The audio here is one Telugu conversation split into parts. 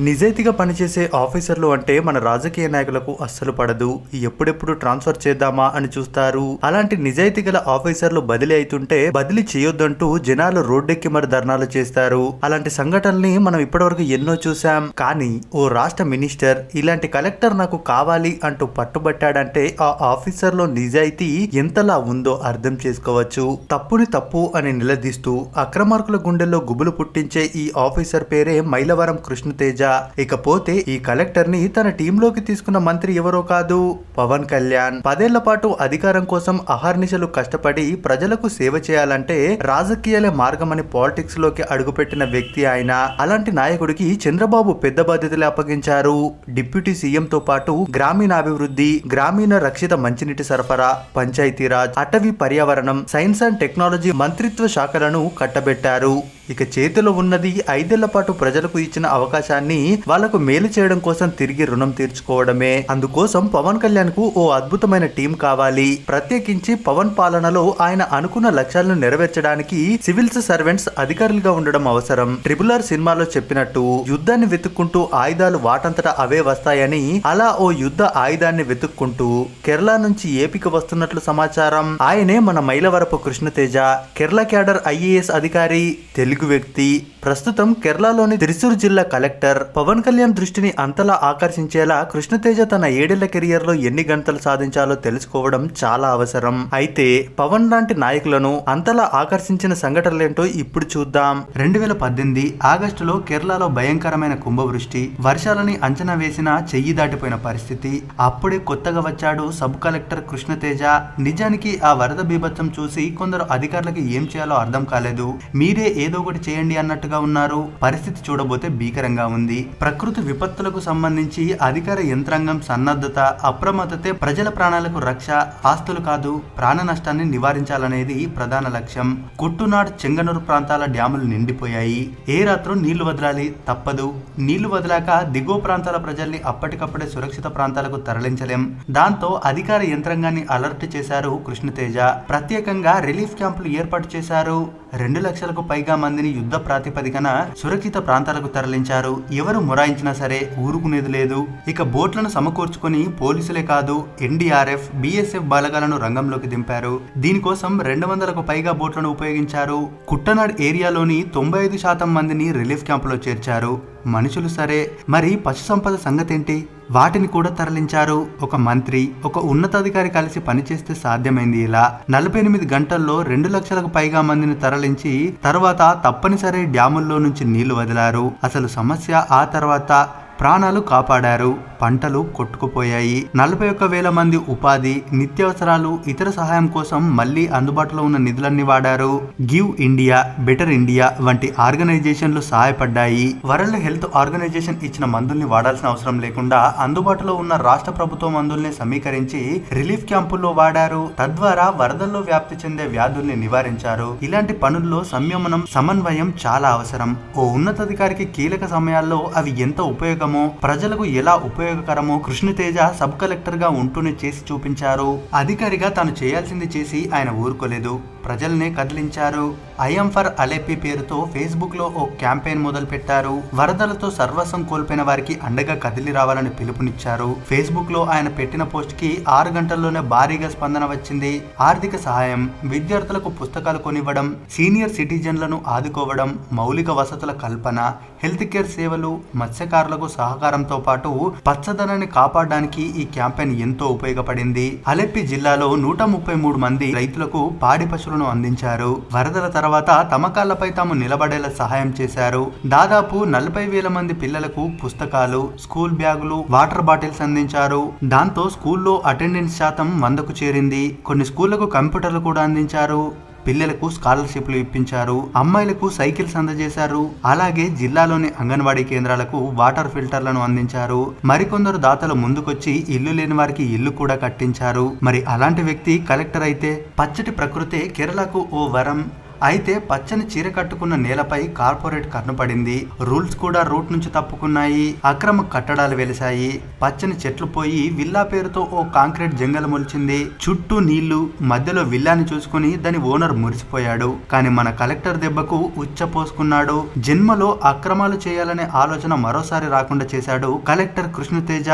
నిజాయితీగా పనిచేసే ఆఫీసర్లు అంటే మన రాజకీయ నాయకులకు అస్సలు పడదు. ఎప్పుడెప్పుడు ట్రాన్స్ఫర్ చేద్దామా అని చూస్తారు. అలాంటి నిజాయితీ గల ఆఫీసర్లు బదిలీ అవుతుంటే బదిలీ చేయొద్దంటూ జనాలు రోడ్డెక్కి మరి ధర్నాలు చేస్తారు. అలాంటి సంఘటనల్ని మనం ఇప్పటివరకు ఎన్నో చూసాం. కానీ ఓ రాష్ట్ర మినిస్టర్ ఇలాంటి కలెక్టర్ నాకు కావాలి అంటూ పట్టుబట్టాడంటే ఆ ఆఫీసర్ లో నిజాయితీ ఎంతలా ఉందో అర్థం చేసుకోవచ్చు. తప్పుని తప్పు అని నిలదీస్తూ అక్రమార్కుల గుండెల్లో గుబులు పుట్టించే ఈ ఆఫీసర్ పేరే మైలవరం కృష్ణతేజ. ఇకపోతే ఈ కలెక్టర్ ని తన టీంలోకి తీసుకున్న మంత్రి ఎవరో కాదు, పవన్ కళ్యాణ్. 10 ఏళ్ల పాటు అధికారం కోసం అహర్నిశలు కష్టపడి ప్రజలకు సేవ చేయాలంటే రాజకీయాలే మార్గమని పాలిటిక్స్ లోకి అడుగుపెట్టిన వ్యక్తి ఆయన. అలాంటి నాయకుడికి చంద్రబాబు పెద్ద బాధ్యతలు అప్పగించారు. డిప్యూటీ సీఎం తో పాటు గ్రామీణాభివృద్ధి, గ్రామీణ రక్షిత మంచినీటి సరఫరా, పంచాయతీరాజ్, అటవీ పర్యావరణం, సైన్స్ అండ్ టెక్నాలజీ మంత్రిత్వ శాఖలను కట్టబెట్టారు. ఇక చేతిలో ఉన్నది 5 ఏళ్ల పాటు ప్రజలకు ఇచ్చిన అవకాశాన్ని వాళ్లకు మేలు చేయడం కోసం తిరిగి రుణం తీర్చుకోవడమే. అందుకోసం పవన్ కళ్యాణ్ కు ఓ అద్భుతమైన టీం కావాలి. ప్రత్యేకించి పవన్ పాలనలో ఆయన అనుకున్న లక్ష్యాలను నెరవేర్చడానికి సివిల్స్ సర్వెంట్స్ అధికారులుగా ఉండడం అవసరం. RRR సినిమాలో చెప్పినట్టు యుద్ధాన్ని వెతుక్కుంటూ ఆయుధాలు వాటంతటా అవే వస్తాయని, అలా ఓ యుద్ధ ఆయుధాన్ని వెతుక్కుంటూ కేరళ నుంచి ఏపీకి వస్తున్నట్లు సమాచారం. ఆయనే మన మైలవరపు కృష్ణతేజ. కేరళ క్యాడర్ IAS అధికారి, తెలుగు వ్యక్తి. ప్రస్తుతం కేరళలోని త్రిశూర్ జిల్లా కలెక్టర్. పవన్ కళ్యాణ్ దృష్టిని అంతలా ఆకర్షించేలా కృష్ణతేజ తన 7 ఏళ్ల కెరియర్ లో ఎన్ని గంటలు సాధించాలో తెలుసుకోవడం చాలా అవసరం. అయితే పవన్ లాంటి నాయకులను అంతలా ఆకర్షించిన సంఘటనలేంటో ఇప్పుడు చూద్దాం. 2018 ఆగస్టులో కేరళలో భయంకరమైన కుంభవృష్టి, వర్షాలని అంచనా వేసినా చెయ్యి దాటిపోయిన పరిస్థితి. అప్పుడే కొత్తగా వచ్చాడు సబ్ కలెక్టర్ కృష్ణతేజ. నిజానికి ఆ వరద బీభత్సం చూసి కొందరు అధికారులకి ఏం చేయాలో అర్థం కాలేదు. మీరే ఏదో ఒకటి చేయండి అన్నట్టుగా ఉన్నారు. పరిస్థితి చూడబోతే భీకరంగా ఉంది. ప్రకృతి విపత్తులకు సంబంధించి అధికార యంత్రాంగం సన్నద్ధత, అప్రమత్తతే ప్రజల ప్రాణాలకు రక్ష. ఆస్తులు కాదు, ప్రాణ నష్టాన్ని నివారించాలనేది ప్రధాన లక్ష్యం. కుట్టునాడ్, చెంగనూరు ప్రాంతాల డ్యాములు నిండిపోయాయి. ఏ రాత్రం నీళ్లు వదలాలి, తప్పదు. నీళ్లు వదిలాక దిగువ ప్రాంతాల ప్రజల్ని అప్పటికప్పుడే సురక్షిత ప్రాంతాలకు తరలించలేం. దాంతో అధికార యంత్రాంగాన్ని అలర్ట్ చేశారు కృష్ణతేజ. ప్రత్యేకంగా రిలీఫ్ క్యాంపులు ఏర్పాటు చేశారు. 2 లక్షలకు పైగా మందిని యుద్ధ ప్రాతిపదికన సురక్షిత ప్రాంతాలకు తరలించారు. ఎవరు మొరాయించినా సరే ఊరుకునేది లేదు. ఇక బోట్లను సమకూర్చుకుని పోలీసులే కాదు, NDRF, BSF బలగాలను రంగంలోకి దింపారు. దీనికోసం 200కు పైగా బోట్లను ఉపయోగించారు. కుట్టనాడ్ ఏరియాలోని 95% మందిని రిలీఫ్ క్యాంపులో చేర్చారు. మనుషులు సరే, మరి పశు సంపద సంగతేంటి? వాటిని కూడా తరలించారు. ఒక మంత్రి, ఒక ఉన్నతాధికారి కలిసి పనిచేస్తే సాధ్యమైంది. ఇలా 48 గంటల్లో 2 లక్షలకు పైగా మందిని తరలించి తర్వాత తప్పనిసరి డ్యాముల్లో నుంచి నీళ్లు వదిలారు. అసలు సమస్య ఆ తర్వాత ప్రాణాలు కాపాడారు. పంటలు కొట్టుకుపోయాయి. 41,000 మంది ఉపాధి, నిత్యావసరాలు, ఇతర సహాయం కోసం మళ్లీ అందుబాటులో ఉన్న నిధులన్నీ వాడారు. గివ్ ఇండియా, బెటర్ ఇండియా వంటి ఆర్గనైజేషన్లు సహాయపడ్డాయి. వరల్డ్ హెల్త్ ఆర్గనైజేషన్ ఇచ్చిన మందుల్ని వాడాల్సిన అవసరం లేకుండా అందుబాటులో ఉన్న రాష్ట్ర ప్రభుత్వ మందుల్ని సమీకరించి రిలీఫ్ క్యాంపుల్లో వాడారు. తద్వారా వరదల్లో వ్యాప్తి చెందే వ్యాధుల్ని నివారించారు. ఇలాంటి పనుల్లో సంయమనం, సమన్వయం చాలా అవసరం. ఓ ఉన్నతాధికారికి కీలక సమయాల్లో అవి ఎంత ఉపయోగమో, ప్రజలకు ఎలా ఉపయోగకరమో కృష్ణతేజ సబ్ కలెక్టర్ గా ఉంటూనే చేసి చూపించారు. అధికారిగా తాను చేయాల్సింది చేసి ఆయన ఊరుకోలేదు, ప్రజల్నే కదిలించారు. ఐఎం ఫర్ అలెప్పి పేరుతో ఫేస్బుక్ లో ఓ క్యాంపెయిన్ మొదలు పెట్టారు. వరదలతో సర్వస్వం కోల్పోయిన వారికి అండగా కదిలి రావాలని పిలుపునిచ్చారు. ఫేస్బుక్ లో ఆయన పెట్టిన పోస్ట్ కి 6 గంటల్లోనే భారీగా స్పందన వచ్చింది. ఆర్థిక సహాయం, విద్యార్థులకు పుస్తకాలు కొనివ్వడం, సీనియర్ సిటిజన్లను ఆదుకోవడం, మౌలిక వసతుల కల్పన, హెల్త్ కేర్ సేవలు, మత్స్యకారులకు సహకారంతో పాటు పచ్చదనాన్ని కాపాడడానికి ఈ క్యాంపెయిన్ ఎంతో ఉపయోగపడింది. అలెప్పి జిల్లాలో 133 మంది రైతులకు పాడి పశువులను అందించారు. వరదల తర్వాత తమ కాళ్లపై తాము నిలబడేలా సహాయం చేశారు. దాదాపు 40,000 మంది పిల్లలకు పుస్తకాలు, స్కూల్ బ్యాగులు, వాటర్ బాటిల్స్ అందించారు. దాంతో స్కూల్లో అటెండెన్స్ శాతం 100కు చేరింది. కొన్ని స్కూళ్లకు కంప్యూటర్లు కూడా అందించారు. పిల్లలకు స్కాలర్షిప్లు ఇప్పించారు. అమ్మాయిలకు సైకిల్స్ అందజేశారు. అలాగే జిల్లాలోని అంగన్వాడీ కేంద్రాలకు వాటర్ ఫిల్టర్లను అందించారు. మరికొందరు దాతలు ముందుకొచ్చి ఇల్లు లేని వారికి ఇల్లు కూడా కట్టించారు. మరి అలాంటి వ్యక్తి కలెక్టర్ అయితే పచ్చటి ప్రకృతే కేరళకు ఓ వరం. అయితే పచ్చని చీర కట్టుకున్న నేలపై కార్పొరేట్ కన్నుపడింది. రూల్స్ కూడా రూట్ నుంచి తప్పుకున్నాయి. అక్రమ కట్టడాలు వెలిశాయి. పచ్చని చెట్లు పోయి విల్లా పేరుతో ఓ కాంక్రీట్ జంగల్ మొలిచింది. చుట్టూ నీళ్లు, మధ్యలో విల్లాని చూసుకుని దాని ఓనర్ మురిసిపోయాడు. కానీ మన కలెక్టర్ దెబ్బకు ఉచ్చపోసుకున్నాడు. జన్మలో అక్రమాలు చేయాలనే ఆలోచన మరోసారి రాకుండా చేశాడు కలెక్టర్ కృష్ణతేజ.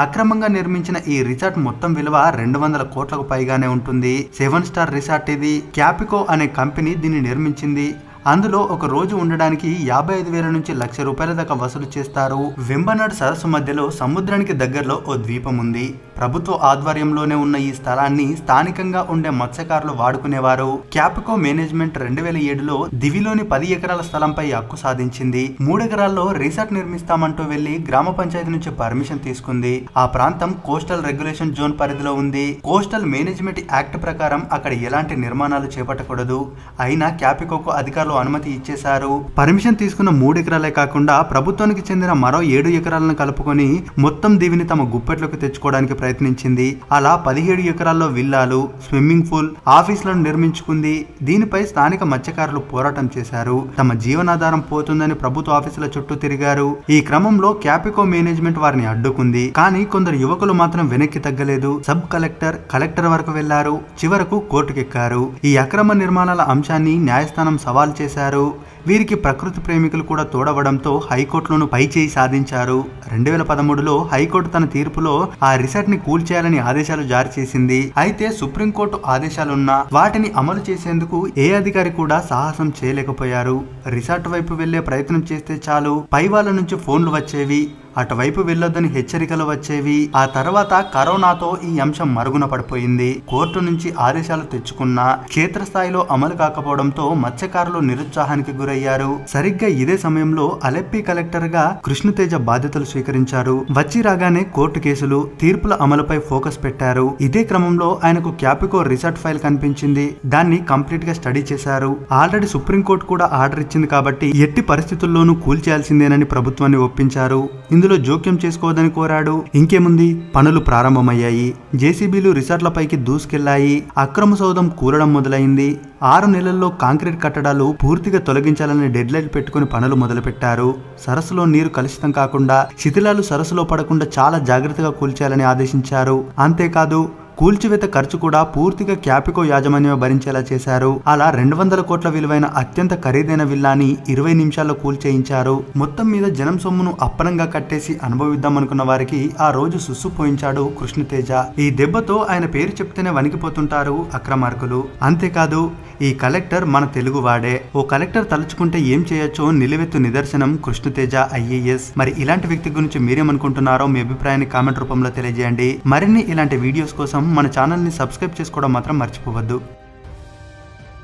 అక్రమంగా నిర్మించిన ఈ రిసార్ట్ మొత్తం విలువ 200 కోట్లకు పైగానే ఉంటుంది. 7 స్టార్ రిసార్ట్ ఇది. క్యాపికో అనే కంపెనీ దీన్ని నిర్మించింది. అందులో ఒక రోజు ఉండడానికి 55,000 నుంచి ₹1,00,000 దాకా వసూలు చేస్తారు. వెంబనాడ్ సరస్సు మధ్యలో సముద్రానికి దగ్గరలో ఓ ద్వీపం ఉంది. ప్రభుత్వ ఆధ్వర్యంలోనే ఉన్న ఈ స్థలాన్ని స్థానికంగా ఉండే మత్స్యకారులు వాడుకునేవారు. క్యాపికో మేనేజ్మెంట్ 2007లో దివిలోని 10 ఎకరాల స్థలంపై హక్కు సాధించింది. 3 ఎకరాల్లో రిసార్ట్ నిర్మిస్తామంటూ వెళ్లి గ్రామ పంచాయతీ నుంచి పర్మిషన్ తీసుకుంది. ఆ ప్రాంతం కోస్టల్ రెగ్యులేషన్ జోన్ పరిధిలో ఉంది. కోస్టల్ మేనేజ్మెంట్ యాక్ట్ ప్రకారం అక్కడ ఎలాంటి నిర్మాణాలు చేపట్టకూడదు. అయినా క్యాపికోకు అధికారులు అనుమతి ఇచ్చేశారు. పర్మిషన్ తీసుకున్న 3 ఎకరాలే కాకుండా ప్రభుత్వానికి చెందిన మరో 7 ఎకరాలను కలుపుకొని మొత్తం దీవిని తమ గుప్పెట్లోకి తెచ్చుకోవడానికి ప్రయత్నించింది. అలా 17 ఎకరాల్లో విల్లాలు, స్విమ్మింగ్ పూల్, ఆఫీసులను నిర్మించుకుంది. దీనిపై స్థానిక మత్స్యకారులు పోరాటం చేశారు. తమ జీవనాధారం పోతుందని ప్రభుత్వ ఆఫీసుల చుట్టూ తిరిగారు. ఈ క్రమంలో క్యాపికో మేనేజ్మెంట్ వారిని అడ్డుకుంది. కానీ కొందరు యువకులు మాత్రం వెనక్కి తగ్గలేదు. సబ్ కలెక్టర్ వరకు వెళ్లారు. చివరకు కోర్టుకెక్కారు. ఈ అక్రమ నిర్మాణాల అంశాన్ని న్యాయస్థానం సవాల్ చేశారు. వీరికి ప్రకృతి ప్రేమికులు కూడా తోడవడంతో హైకోర్టులోనూ పైచేయి సాధించారు. 2013లో హైకోర్టు తన తీర్పులో ఆ రిసార్ట్ ని కూల్చేయాలని ఆదేశాలు జారీ చేసింది. అయితే సుప్రీంకోర్టు ఆదేశాలున్నా వాటిని అమలు చేసేందుకు ఏ అధికారి కూడా సాహసం చేయలేకపోయారు. రిసార్ట్ వైపు వెళ్లే ప్రయత్నం చేస్తే చాలు పై వాళ్ళ నుంచి ఫోన్లు వచ్చేవి. అటువైపు వెళ్లొద్దని హెచ్చరికలు వచ్చేవి. ఆ తర్వాత కరోనాతో ఈ అంశం మరుగున పడిపోయింది. కోర్టు నుంచి ఆదేశాలు తెచ్చుకున్నా క్షేత్రస్థాయిలో అమలు కాకపోవడంతో మత్స్యకారులు నిరుత్సాహానికి గురయ్యారు. సరిగ్గా ఇదే సమయంలో అలెప్పి కలెక్టర్ గా కృష్ణతేజ బాధ్యతలు స్వీకరించారు. వచ్చి రాగానే కోర్టు కేసులు, తీర్పుల అమలుపై ఫోకస్ పెట్టారు. ఇదే క్రమంలో ఆయనకు క్యాపికో రిసార్ట్ ఫైల్ కనిపించింది. దాన్ని కంప్లీట్ గా స్టడీ చేశారు. ఆల్రెడీ సుప్రీంకోర్టు కూడా ఆర్డర్ ఇచ్చింది కాబట్టి ఎట్టి పరిస్థితుల్లోనూ కూల్చేయాల్సిందేనని ప్రభుత్వాన్ని ఒప్పించారు. ఇందులో జోక్యం చేసుకోవద్దని కోరాడు. ఇంకేముంది, పనులు ప్రారంభమయ్యాయి. జేసీబీలు రిసార్ట్లపైకి దూసుకెళ్లాయి. అక్రమ సౌధం కూలడం మొదలైంది. 6 నెలల్లో కాంక్రీట్ కట్టడాలు పూర్తిగా తొలగించాలని డెడ్ లైన్ పెట్టుకుని పనులు మొదలుపెట్టారు. సరస్సులో నీరు కలుషితం కాకుండా, శిథిలాలు సరస్సులో పడకుండా చాలా జాగ్రత్తగా కూల్చేయాలని ఆదేశించారు. అంతేకాదు కూల్చివేత ఖర్చు కూడా పూర్తిగా క్యాపికో యాజమాన్యమే భరించేలా చేశారు. అలా 200 కోట్ల విలువైన అత్యంత ఖరీదైన విల్లాని 20 నిమిషాల్లో కూల్చేయించారు. మొత్తం మీద జనం సొమ్మును అప్పనంగా కట్టేసి అనుభవిద్దామనుకున్న వారికి ఆ రోజు సుస్సుపోయించాడు కృష్ణతేజ. ఈ దెబ్బతో ఆయన పేరు చెప్తేనే వణికిపోతుంటారు అక్రమార్కులు. అంతేకాదు ఈ కలెక్టర్ మన తెలుగువాడే. ఓ కలెక్టర్ తలుచుకుంటే ఏం చేయొచ్చో నిలువెత్తు నిదర్శనం కృష్ణతేజ IAS. మరి ఇలాంటి వ్యక్తి గురించి మీరేమనుకుంటున్నారో మీ అభిప్రాయాన్ని కామెంట్ రూపంలో తెలియజేయండి. మరిన్ని ఇలాంటి వీడియోస్ కోసం మన ఛానల్ ని సబ్స్క్రైబ్ చేసుకోవడం మాత్రం మర్చిపోవద్దు.